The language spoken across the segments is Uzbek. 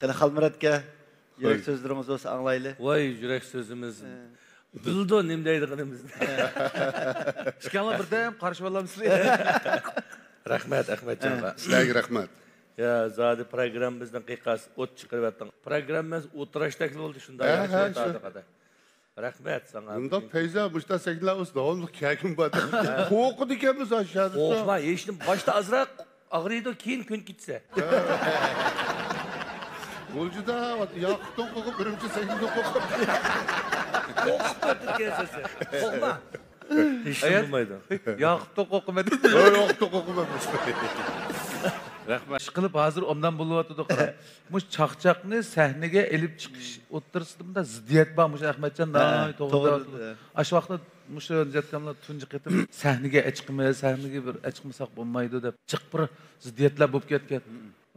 Qani Xalmuratga yurak so'zlarimiz bo'lsa anglayli. Voy, yurak so'zimiz. Bildi nima deydiganimizni. Ishkanlar birdan qarshi olamsizlar. Rahmat Ahmadjonga. Sizlarga rahmat. Ya, zodi programmamizdan qiqas o't chiqaryapti. Programmamiz o'tirashdak bo'ldi shunday yaxshi. Rahmat sana. Bunda Feyza Mushta Seklar o'z davomli kagim bor. Qo'rqdi ekanmiz aşağıda. Qo'rqma, eshitdim. Boshda azroq og'riydi, keyin kun ketsa. Bo'ljuda yoqdan qo'rqib, birinchi Seklardan qo'rqib. Qo'rqib ketsa. Qo'rqma. Hech kim bilmaydi. Yoqibdi qo'rqmadi. Yoqdan qo'rqib. Rahmat. Ishqilib hozir ondan bo'lyapti qara. Mush chaqchaqni sahnaga elib chiqish o'tirsidimda ziddiyat bor. Mush Ahmadjon to'g'ri. Ash vaqtda mush aytganlar tunji qetib sahnaga sahnaga bir chiqmasak bo'lmaydi deb chiq bir ziddiyatlar bo'lib ketgan.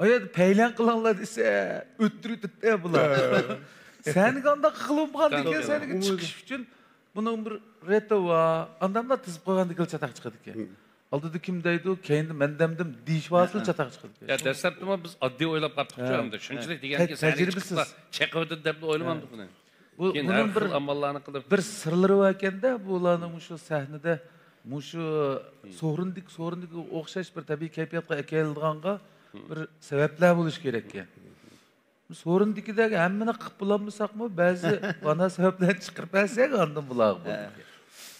Oyat paylan qilinglar desa, o'ttirib bular. Sahnaga unda qilingan degan sahnaga chiqish uchun buning bir reti va andamlar tizib qo'ygandek chataq chiqadi ekan. Aldıda kim deydi, keyinde men demdim, deyişvasıl çatak çıkırdı. Ya derseptim ama biz adli oylap kaptık şu anda. Şunçilik degen ki sen çıkıpla çekavdın deyip oylamadık bunu. Bunun bir sırları varken de bu olanın şu sahnede şu sorundik okşaş bir tabii keyfiyatla ekeyildiğinga bir sebepler buluş gerek ki. Sorundikidagi hammani qilib bulanmasak mı? Bazı bana sebepler çıkırıp etsek andım bulag bu.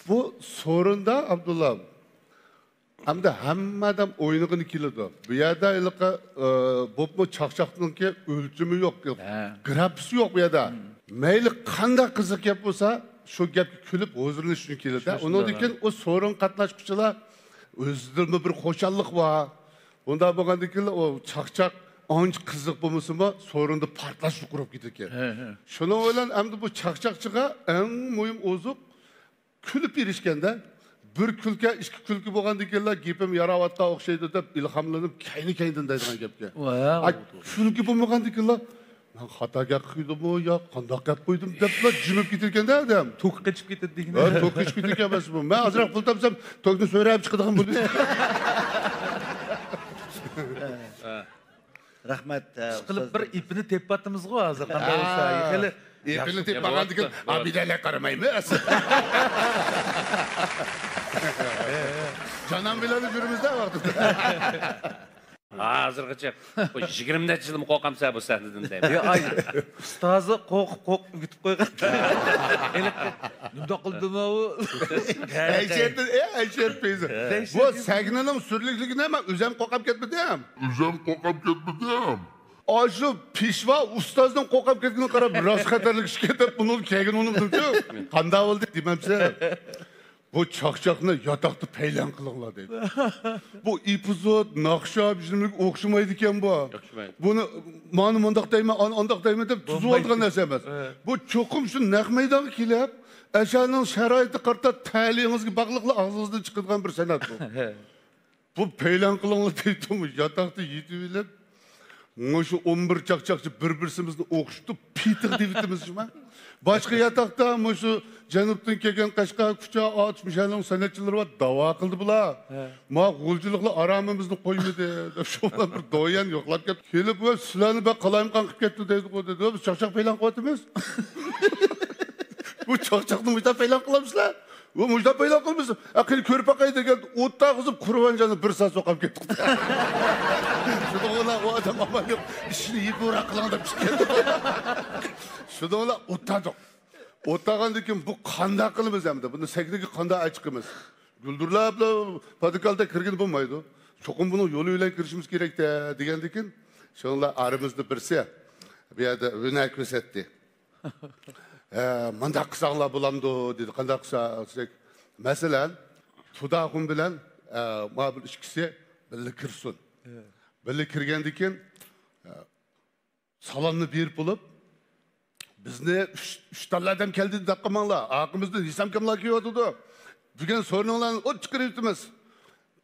Bu sorunda Abdullah Hamda hammadan o'yinig'ini keladi. Bu yerda iliqa bo'pmi chaqchaqninki o'lchimi yo'q, grafisi yo'q bu yerda. Mayli qanday qiziq gap bo'lsa, shu gapga kulib hozirlanish uchun keladi. Undan keyin o so'rin qatnashuvchilar o'zida bir xo'shallik bor. Unda bo'lgandan keyin o chaqchaq ancha qiziq bo'lmasa-mu, so'rinda portlash qurib ketadi. Shuni bilan hamda bu chaqchaqchiga eng muhim ozuq kulib berishganda bir külke, ikki külke bo'lgandan keyin gapim yaravatga o'xshaydi deb ilhomlanib, kayni-kaynidan deydigan gapga. Külke bo'lmagandan keyin men xato gap qildim-mi yo qanday gap qo'ydim deb jimib ketirganda adam to'q qechib ketadi degan. To'q qechib ketgan emas bu. Men azroq pul topsam, to'qni so'rab chiqadigan bo'ldi. Rahmat. Qilib bir ipini tepatimiz-ku hozir qanday bo'lsa, hali ipini tepmagandan keyin abidalar qaramaymiz. Canan bilan yurumizda vaqtida. Hozirgacha 20 necha yil qo'rqamsa bu sahnadan deyman. Yo, ay, ustozi qo'rqib yutib qo'ygan. Nima qildimi u? Aytayapti. Bu sahnaning surlikligini ham o'zim qo'rqib ketmadim. Aşı pişva ustazdan qo'rqib ketganini qarab, biroz xatarlik ish ketib, buni keyin unutdim-ku. Qanday bo'ldi demamsa. Bu chaqchaqni yotoqda paylan qilinglar dedi. Bu epizod naqsha bizimga o'xshamaydi ekan bu. Buni mana bundoq deyman, andoq deyman deb tuzib olgan narsa emas. Bu cho'qim shu naq maydonga kelib, ashaning sharoiti qarta ta'limingizga bog'liqli og'zingizdan chiqadigan bir san'at bu. Bu paylan qilinglar deydim, yotoqda yetib Şu 11 çaqchaqchi bir-birimizni o'qishdi, pitig deyitimiz shuma. Boshqa yotoqda şu janubdan kelgan Qashqa, Kucha, Otishmishaning san'atchilari va da'vo qildi bular. Ma g'ulchiliklar aramimizni qo'ymadi deb shular bir doyan yo'qlab ketdi. Kelib va sizlarni bir qalayimqon qilib ketdi deydi. Biz chaqchaq paylan qilyapmiz. Bu chaqchaqni mujda paylan qilamizlar. Bu mujda paylan qilamiz. Aqil ko'rpaqay degan o'tda qizib Qurbanjonni bir soat so'qib ketdik. Şudola o adam ama yok. İşini iyi bırakılan da bir şey. Şudola otadı. Otagandan keyin bu qanday qilamiz hamda? Buni saknaga qanday chiqamiz? Guldurlab padikalda kirgan bo'lmaydi. Cho'qim buni yo'li bilan kirishimiz kerak degandan keyin shunlar arimizda birsi bu yerda o'rnak ko'rsatdi. Manda qilsanglar bo'lamdi dedi. Qanday qilsak? Masalan, Tudaxun bilan ma bir ikkisi birga kirsin. Birga kirgandan keyin salomni berib bo'lib, bizni 3 ta odam keldi deb qilmanglar. Aqimizda hisam kimlar kelyotdi. Bugun so'rninglarni o't chiqaryapmiz.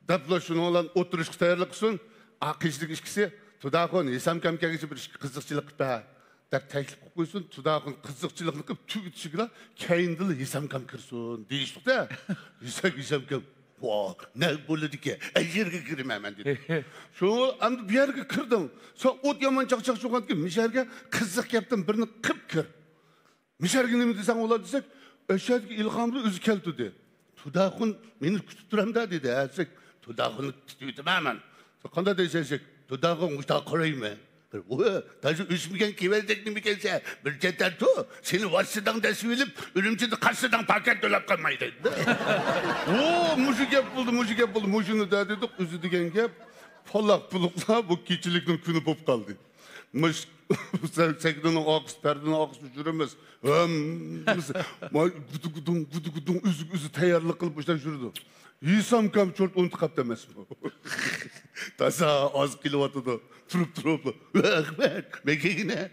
Deblar shuninglar o'tirishga tayyorlik qilsin. Aqishlik ikkisi Tudaxun hisam kam kelgichi bir qiziqchilik qilib deb taklif qilib qo'ysin. Tudaxun qiziqchilikni qilib tugatishga keyindil hisam kam kirsin deyishdi-da. Hisam kam ne bo'ladi ki? Yerga kiraman dedi. Şu endi bu yerga kirdim. Sen ot yaman chaqchaq cho'g'anki, misharga qiziq gapdan birini qilib kir. Misharga nima desang bo'ladi desak, o'shadagi ilhomni o'zi keltirdi. Tudaxun meni kutib turamda dedi. Desak, Tudaxunni kutibman. Qanday desak, Tudaxun mushta qaraymi? Taşı üsmüken kivezdekni mi gelse bir ceter tu seni vasıdan da söyleyip ölümcüde karşıdan paket dolap kalmayı dedi. Muşu gap buldu. Muşunu da dedik üzü digen gap. Polak bulukla bu keçiliknin günü pop kaldı. Muş sekdinin akıs, perdinin akıs jüremez. Gudugudun üzü tayarlık kılıp baştan jürdü. Yisam kam çort unut kap demez mi? Taza az kilovatı Turup. Ahmet, mekine.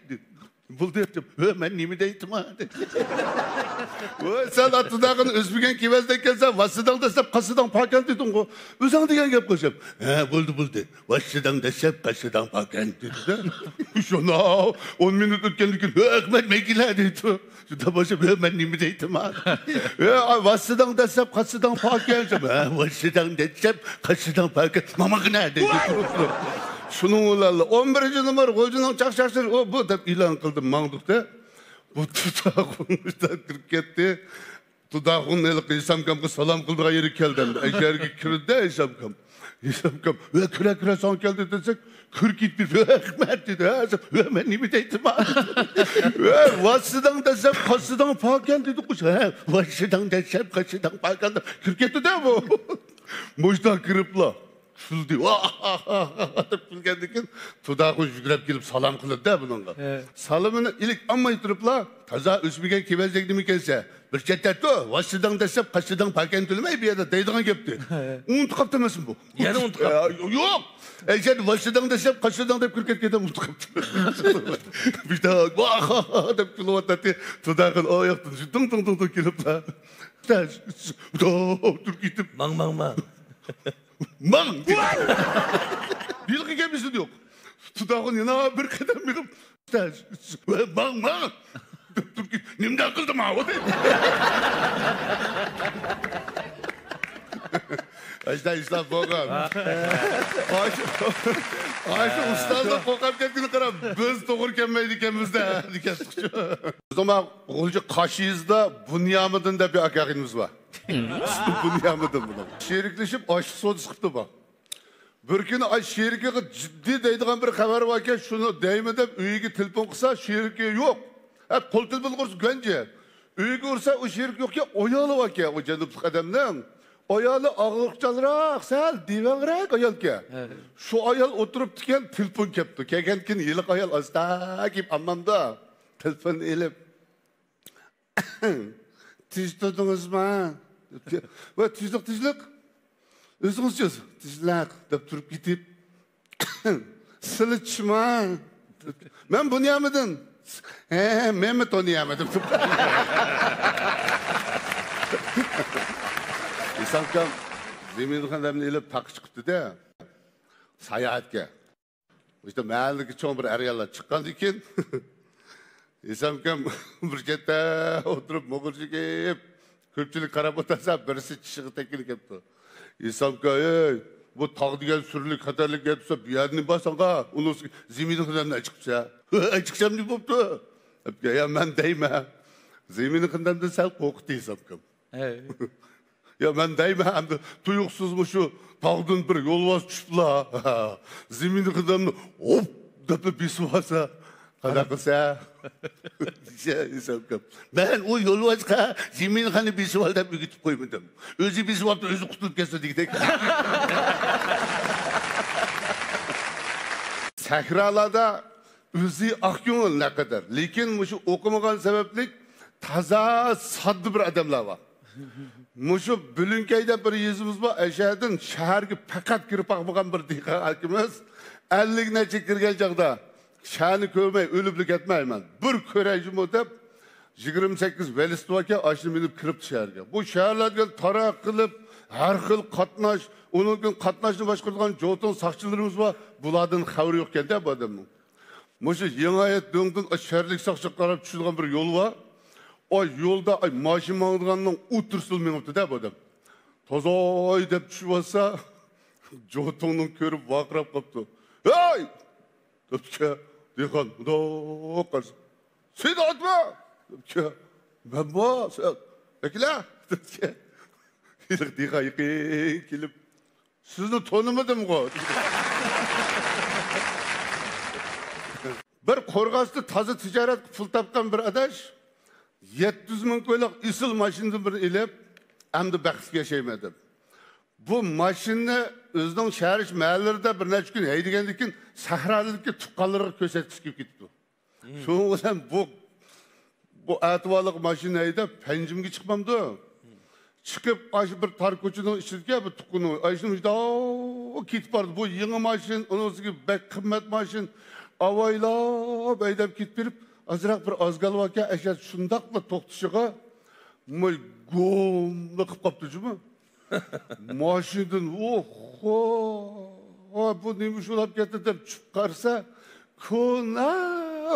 Buldu yaptım. Ben nimi deytim ha. Sen atıdağın özbügen kivezden kelsen, vasıdan desep, kasıdan paken dedin. Özan diyen gap koşup. Buldu. Vasıdan desep, kasıdan paken dedi. Şuna 10 minut ötkenlikin. Ahmet, mekine dedi. Şurada başım, ben nimi deytim ha. Vasıdan desep, kasıdan paken. Vasıdan desep, kasıdan paken. Mamak ne dedi. Şunun olarlı 11. numara koyduğundan çak bu da ilan kıldım mağdukta. Bu Tudaxun'dan kirip ketdi. Tudaxun elik İsamkam'a salam kıldığa yeri keldi. Eşerge kirdi İsamkam. İsamkam küre son keldi desek kır git bir Ahmet dedi. Ben nimi deydim ha. Vasıdan desem kasıdan paken dedi kuş. Vasıdan desem kasıdan paken kır gitti de bu. Muştan kırıpla. Şuldi. Bilgendikin Tudaxun yügrep gelip salam kıldı da bununla. Salamını ilk ammay turupla taza üsmügen kivezdekdi mi kelse bir cettet o vasıdan desep kasıdan paken tülmey bir yerde deydiğen gepti. Unut kaptı mısın bu? Yani unut kaptı. Yok. Sen vasıdan desep kasıdan deyip kırket gede unut kaptı. Bir daha deyip kilovatati Tudaxun o yaptın. Tung gelip la. Dur gittim. Mang. Mang! Bilgi gemisi de yok. Tudaxun yana bir kadar mıyım? Mang! Nimde akıldım ha o değil. İşte İslam Kokam. Ayşe ustazda Kokam kettiğini karam. Biz doğru kemmeydik emizde. O zaman olacak Kaşıyız'da Bunyamidin de bir akakimiz var. Bunyamidin bunu. Şerikleşip aşı sodu sıkıptı bak. Bir gün ay şerikeye ciddi deydiğen bir haber varken şunu deyme de üyege telefon kısa şerikeye yok. Hep kol telefonu kursu gönce. Üyege ursa o şerik yok ya oyalı var ki o canıplık adamdan. Oyalı ağırlıkçalırak sel divanırak ayal ki. Şu ayal oturup diken telefon kepti. Kekenkin yıllık ayal azda gibi anlamda. Telefon elip. Tiz tuttunuz mu? Ve tizlik. Özünüz söz. Tizlik. Deyip durup gidip. Sılıçma. Ben bunu yemedim. Mehmet onu yemedim. İsamkam Zemin Xandamni elib taqib chiqibdi da sayohatga. İşte mahallagi cho'ng bir ayollar chiqqan ekan. İsamkam bir chetda o'tirib mo'g'ulchiga ko'pchilik qarab o'tirsa birisi chishiga tekilib ketdi. İsamkam ey bu tog' degan surlik xatarlik gapsa bu yerni bosanga uni Zemin Xandamni chiqibsa chiqsam ne bo'pti? Ya men deyman. Zemin Xandamni sal qo'rqitdi İsamkam. Ya ben deyme hem de tuyuksuz mu şu tağdın bir yol var çıpla. Zemini kıdamını hop döpü bir su varsa. Kada kısa. Ben o yol varsa zemini hani bir su var da bir gitip koymadım. Özü bir su var da özü kutulup kestirdik de. Sahralarda özü akyonul ne kadar. Lekin şu okumagan sebeplik taza saddı bir adamlar var. Muşu Bülünkey'de bir yüzümüz var. Eşeğden şehirge fakat girip bakmagan bir dika hakimiz. 50 neçe kirgen çağda şehrini görmey, ölüplük etmeymen. Bir köreycim o deyip 28 velistuvake aşını minip kirip şehirge. Bu şehirlerden tarak kılıp, her xil katnaş, onun gün katnaşını başkırdıgan joğutun sakçılarımız var. Buladın xavri yokken de bu adamın. Muşu yeni ayet döndün, şehirlik sakçı karab düşürgen bir yol var. O yolda maşin mağdırgandan utursul menipti de bu adam. Tozoy deb tushib olsa, Jotungning ko'rib vaqirab qopti. "Hey!" debki, dehqon, "Mundoq qarsa. Sen otma!" debki, "Men bu, sen akila!" debki, dehqon yiqin kelib, "Sizni tonimadim-ku." Bir Qo'rg'osda toza tijorat pul topgan bir adash 700 ming qo'yliq isil mashinani bir ilib, endi baxtga yashaymadim. Bu mashinani o'zining shahar mahallarida bir necha kun haydagandan keyin sahrolikka tuqqanlarga ko'rsatish kelib ketdi. Shuning bilan bu atvorliq mashina haydab panjimga chiqmamdi. Chiqib, aşı bir tar ko'chaning ichida bir tuqqani, ayshini ketib bordi. Bu yangi mashin, unisiga bek qimmat mashin. Avaylab aydab ketib berib, azroq bir ozgalvaka ashad shundaqla to'xtashiga mo'y gomli qilib qopdi-jimi? Mashinadan bu nima shulab ketdi deb tushib qarsa, ko'na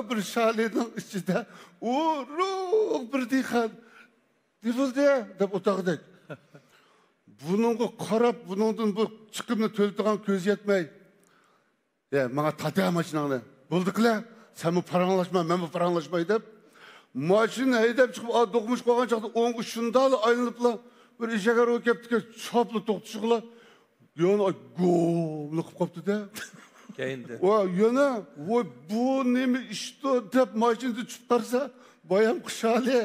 bir shalining ichida urug' bir dehqon dirildi deb o'taqdik. Buningga qarab, buningdan bu chiqimni to'ltigan ko'z yetmay, "Ya, menga tata mashinangni. Bo'ldi-qila, sen bu paranglashma, men bu paranglashmay" deb mashina haydab chiqib, do'qmush qo'ygan chaqda o'ng'i shundaqla aylanibla bir ishagar o'tib ketdi, chopli to'xtashig'la yana gomli qilib qopdi-da. Keyindi. Yana, voy bu nima ishdi deb mashinada tushib qarsa, boyam xushali.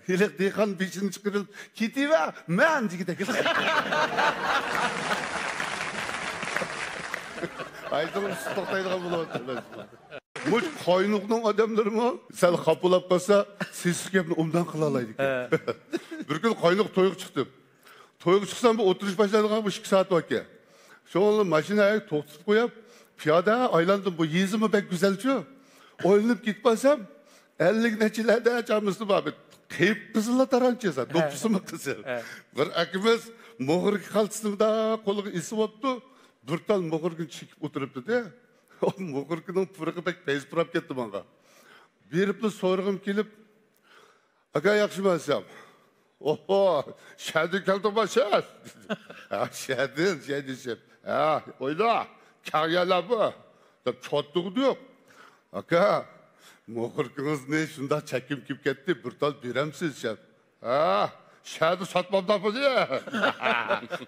Hiliq dehqon beshini chiqarilib, "Ketiva, men" degidek. Aytdim, to'xtaydigan bo'lyapti. Bu qoynuqning odamlarimi sal xapolab qolsa, siz gapni umdan qila oladi ekan. Bir kun qoynuq to'yga chiqdim. To'yga chiqsam bu o'tirish boshladigan bu 2 soat vaqt. Sho'ng'li mashinaga to'xtatib qo'yib, piyoda aylandim. Bu yezimi pek güzelchi. O'ylanib ketmasam, 50 nechilarda chamisi bor. Qeyib qizilla taranchasa, do'ppisimi qilsa. Bir akimiz mo'g'irga qaltisida qo'liga isib o'tdi. Bir tal mo'g'irgin chekib o'tiribdi-da. O mo'g'irning purig'i pek pez purab ketdi menga. Beribli so'rg'im kelib, "Aka yaxshimansam?" "Oho, shadi keltirmasiz." "Ha, shadishib. Ha, o'yla, kagyalar bu." deb chotdig'i yo'q. "Aka, mo'g'irgingizni shunda chekim kelib ketdi, bir tal beramsiz shab." "Ha, shadi sotmabdan bo'ldi."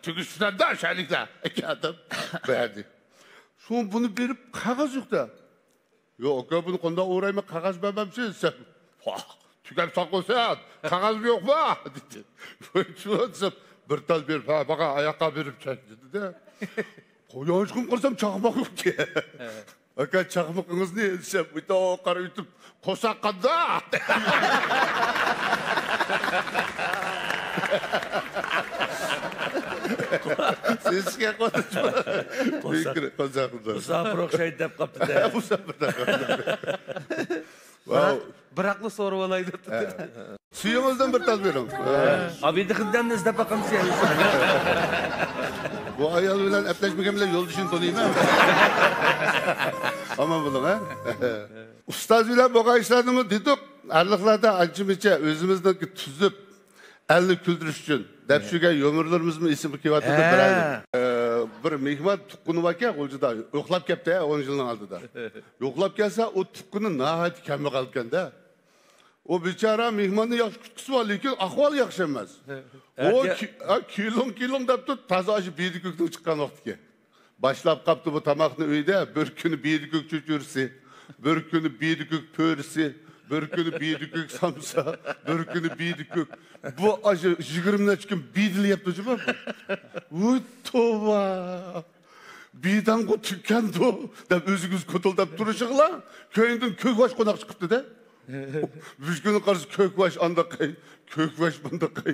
"Tugishdan shadiklar." Akadim berdi. So'ng buni berib qog'oz yo'qda. "Yo'q, aka, buni qanday o'rayman, qog'oz bermamsiz." "Tugab saqo'san, qog'oz yo'qmi?" dedi. Shu bir tal berib, "Ha, baqa oyoqqa berib chak" dedi-da. Qo'yonchiqim qilsam chaqmoq yo'q-ki. "Aka, chaqmoqingizni desam, bitta qarab yutib, qo'saqqanda." Sizga qo'shma. Qo'saqda. Musafir o'xshaydi deb qopdi-da. Musafirda. Biroqli so'rab olay deb. Suyingizdan bir tal bering. Abidi xidamni izlab boqamiz. Bu ayol bilan aplashmagan bilan yo'ldishini to'layman. Aman bo'ling, ha? Ustoz bilan bo'lgan ishlarni dedik, arliqlarda ancha-muncha o'zimizniki tuzib, elni kuldirish uchun deb shuga yo'mirlarimizni esimga kelyapti deb bir mehmon tuqquni aka o'zida yo'qlab kelibdi 10 yilning oldida. Yo'qlab kelsa, o tuqquni nihoyat kambag'al ekanda. O bechora mehmonni yaxshi kutqisi bor, lekin ahvol yaxshi emas. O kilong debdi, toza biydi-ko'kdan chiqqan vaqtga. Boshlab qapti bu tamoqni uyda, bir kuni biydi-ko'k cho'chursi, bir kuni biydi-ko'k pörsi, bir kuni biydi-ko'k samsa, bir kuni biydi-ko'k. Bu aşı 20 necha kun biyidilyapti-ku. Voy tova. Biydan qo'y tukkandi deb o'zingiz ko'tildab turishingla, ko'yindan ko'kvash qo'noq chiqibdi-da. Biz kuni qarshi ko'kvash andaqay, ko'kvash bundaqay,